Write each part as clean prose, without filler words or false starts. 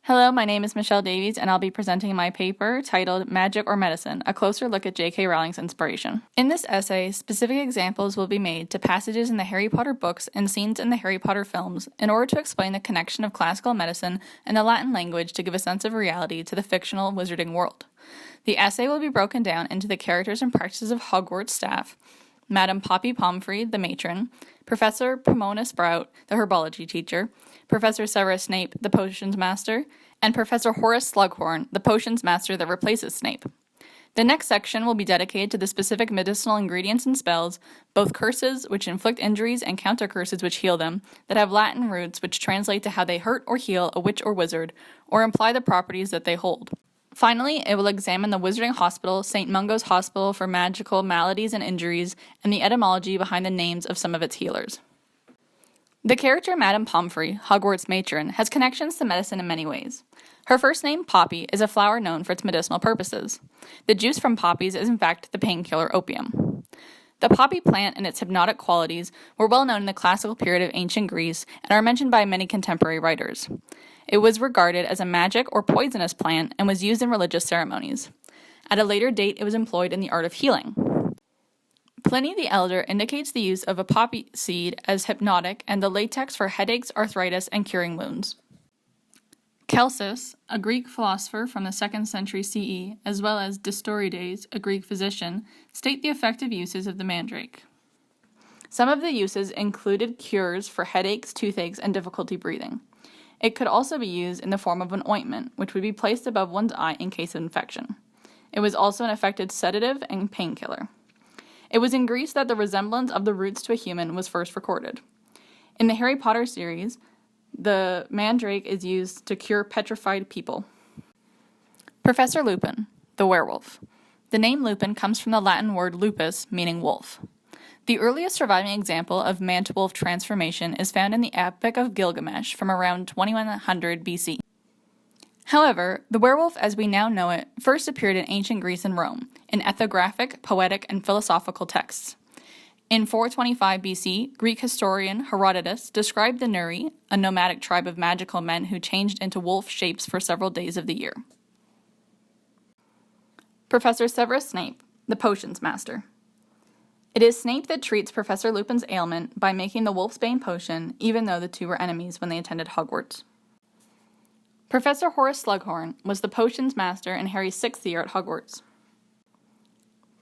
Hello, my name is Michelle Davies, and I'll be presenting my paper titled Magic or Medicine, a closer look at J.K. Rowling's inspiration. In this essay, specific examples will be made to passages in the Harry Potter books and scenes in the Harry Potter films in order to explain the connection of classical medicine and the Latin language to give a sense of reality to the fictional wizarding world. The essay will be broken down into the characters and practices of Hogwarts staff, Madame Poppy Pomfrey, the matron, Professor Pomona Sprout, the herbology teacher, Professor Severus Snape, the potions master, and Professor Horace Slughorn, the potions master that replaces Snape. The next section will be dedicated to the specific medicinal ingredients and spells, both curses, which inflict injuries, and counter curses, which heal them, that have Latin roots which translate to how they hurt or heal a witch or wizard, or imply the properties that they hold. Finally, it will examine the Wizarding Hospital, St. Mungo's Hospital for magical maladies and injuries, and the etymology behind the names of some of its healers. The character Madame Pomfrey, Hogwarts matron, has connections to medicine in many ways. Her first name, Poppy, is a flower known for its medicinal purposes. The juice from poppies is in fact the painkiller opium. The poppy plant and its hypnotic qualities were well known in the classical period of ancient Greece and are mentioned by many contemporary writers. It was regarded as a magic or poisonous plant and was used in religious ceremonies. At a later date, it was employed in the art of healing. Pliny the Elder indicates the use of a poppy seed as hypnotic and the latex for headaches, arthritis, and curing wounds. Celsus, a Greek philosopher from the 2nd century CE, as well as Distorides, a Greek physician, state the effective uses of the mandrake. Some of the uses included cures for headaches, toothaches, and difficulty breathing. It could also be used in the form of an ointment, which would be placed above one's eye in case of infection. It was also an effective sedative and painkiller. It was in Greece that the resemblance of the roots to a human was first recorded. In the Harry Potter series, the mandrake is used to cure petrified people. Professor Lupin, the werewolf. The name Lupin comes from the Latin word lupus, meaning wolf. The earliest surviving example of man-to-wolf transformation is found in the Epic of Gilgamesh from around 2100 BC. However, the werewolf as we now know it first appeared in ancient Greece and Rome, in ethnographic, poetic, and philosophical texts. In 425 BC, Greek historian Herodotus described the Nuri, a nomadic tribe of magical men who changed into wolf shapes for several days of the year. Professor Severus Snape, the potions master. It is Snape that treats Professor Lupin's ailment by making the wolfsbane potion, even though the two were enemies when they attended Hogwarts. Professor Horace Slughorn was the potions master in Harry's 6th year at Hogwarts.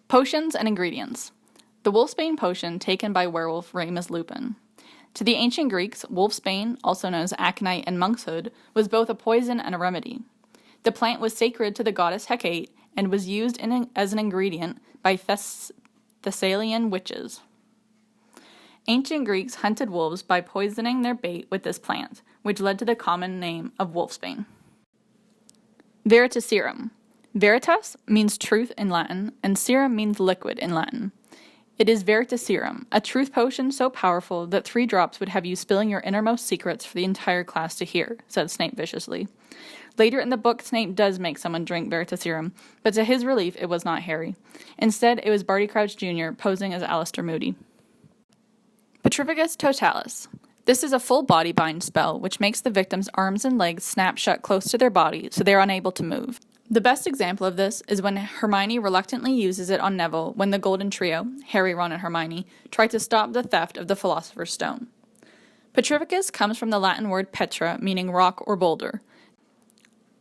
Potions and ingredients. The wolfsbane potion taken by werewolf Remus Lupin. To the ancient Greeks, wolfsbane, also known as aconite and monkshood, was both a poison and a remedy. The plant was sacred to the goddess Hecate and was used as an ingredient by Thessalian witches. Ancient Greeks hunted wolves by poisoning their bait with this plant, which led to the common name of wolfsbane. Verita Serum. Veritas means truth in Latin, and serum means liquid in Latin. It is Verita Serum, a truth potion so powerful that 3 drops would have you spilling your innermost secrets for the entire class to hear, said Snape viciously. Later in the book, Snape does make someone drink Verita Serum, but to his relief, it was not Harry. Instead, it was Barty Crouch Jr. posing as Alastor Moody. Petrificus Totalis. This is a full body bind spell which makes the victim's arms and legs snap shut close to their body so they are unable to move. The best example of this is when Hermione reluctantly uses it on Neville when the Golden Trio, Harry, Ron, and Hermione, try to stop the theft of the Philosopher's Stone. Petrificus comes from the Latin word petra, meaning rock or boulder.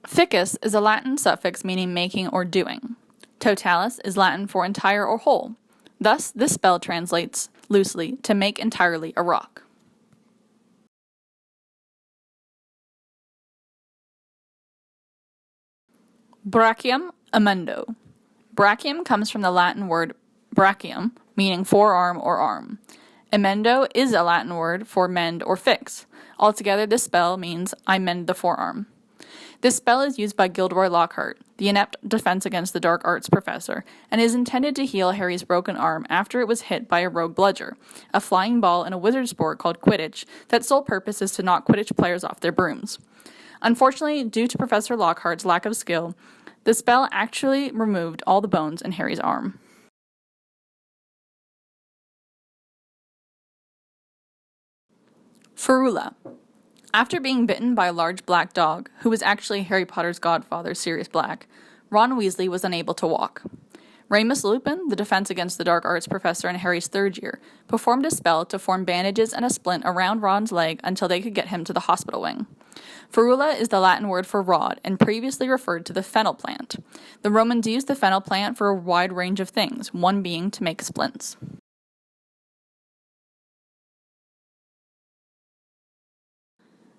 Ficus is a Latin suffix meaning making or doing. Totalis is Latin for entire or whole. Thus, this spell translates, loosely, to make entirely a rock. Brachium amendo. Brachium comes from the Latin word brachium, meaning forearm or arm. Emendo is a Latin word for mend or fix. Altogether, this spell means I mend the forearm. This spell is used by Gilderoy Lockhart, the inept Defense Against the Dark Arts professor, and is intended to heal Harry's broken arm after it was hit by a rogue bludger, a flying ball in a wizard sport called Quidditch that's sole purpose is to knock Quidditch players off their brooms. Unfortunately, due to Professor Lockhart's lack of skill, the spell actually removed all the bones in Harry's arm. Ferula. After being bitten by a large black dog, who was actually Harry Potter's godfather, Sirius Black, Ron Weasley was unable to walk. Remus Lupin, the Defense Against the Dark Arts professor in Harry's third year, performed a spell to form bandages and a splint around Ron's leg until they could get him to the hospital wing. Ferula is the Latin word for rod and previously referred to the fennel plant. The Romans used the fennel plant for a wide range of things, one being to make splints.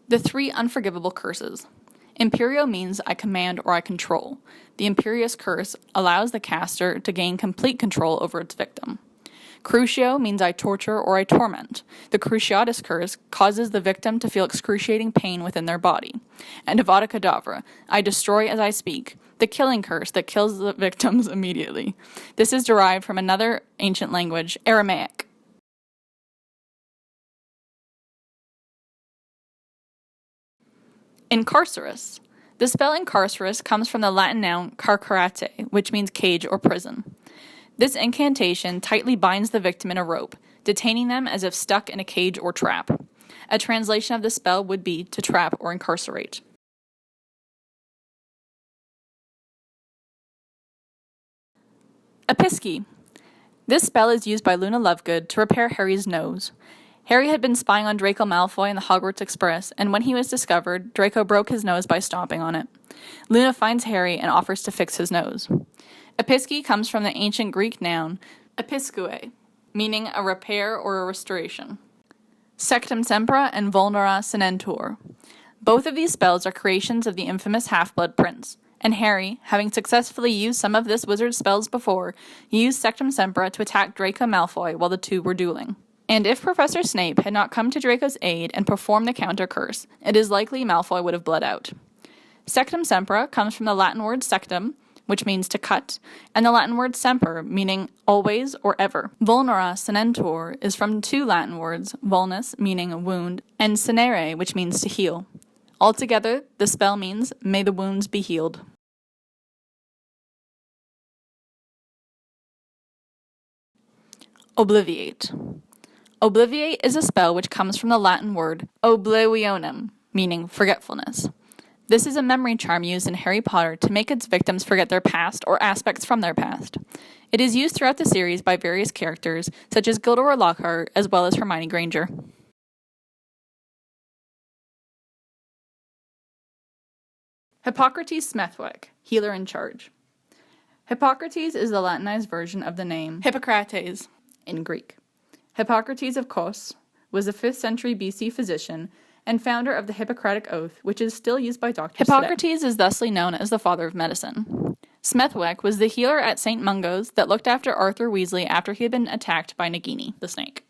The 3 unforgivable curses. Imperio means I command or I control. The Imperious Curse allows the caster to gain complete control over its victim. Crucio means I torture or I torment. The Cruciatus Curse causes the victim to feel excruciating pain within their body. And Avada Kedavra, I destroy as I speak. The Killing Curse that kills the victims immediately. This is derived from another ancient language, Aramaic. Incarcerus. The spell incarcerus comes from the Latin noun carcerate, which means cage or prison. This incantation tightly binds the victim in a rope, detaining them as if stuck in a cage or trap. A translation of the spell would be to trap or incarcerate. Episci. This spell is used by Luna Lovegood to repair Harry's nose. Harry had been spying on Draco Malfoy in the Hogwarts Express, and when he was discovered, Draco broke his nose by stomping on it. Luna finds Harry and offers to fix his nose. Episci comes from the ancient Greek noun episkue, meaning a repair or a restoration. Sectum Sempra and Vulnera Senentur. Both of these spells are creations of the infamous Half-Blood Prince, and Harry, having successfully used some of this wizard's spells before, used Sectum Sempra to attack Draco Malfoy while the two were dueling. And if Professor Snape had not come to Draco's aid and performed the counter curse, it is likely Malfoy would have bled out. Sectum Sempra comes from the Latin word sectum, which means to cut, and the Latin word semper, meaning always or ever. Vulnera senentur is from 2 Latin words, vulnus, meaning a wound, and senere, which means to heal. Altogether, the spell means, may the wounds be healed. Obliviate. Obliviate is a spell which comes from the Latin word oblivionem, meaning forgetfulness. This is a memory charm used in Harry Potter to make its victims forget their past or aspects from their past. It is used throughout the series by various characters, such as Gilderoy Lockhart as well as Hermione Granger. Hippocrates Smethwick, healer in charge. Hippocrates is the Latinized version of the name Hippocrates in Greek. Hippocrates of Kos was a 5th century BC physician and founder of the Hippocratic Oath, which is still used by doctors Hippocrates today. is thusly known as the father of medicine. Smethwick was the healer at St. Mungo's that looked after Arthur Weasley after he had been attacked by Nagini, the snake.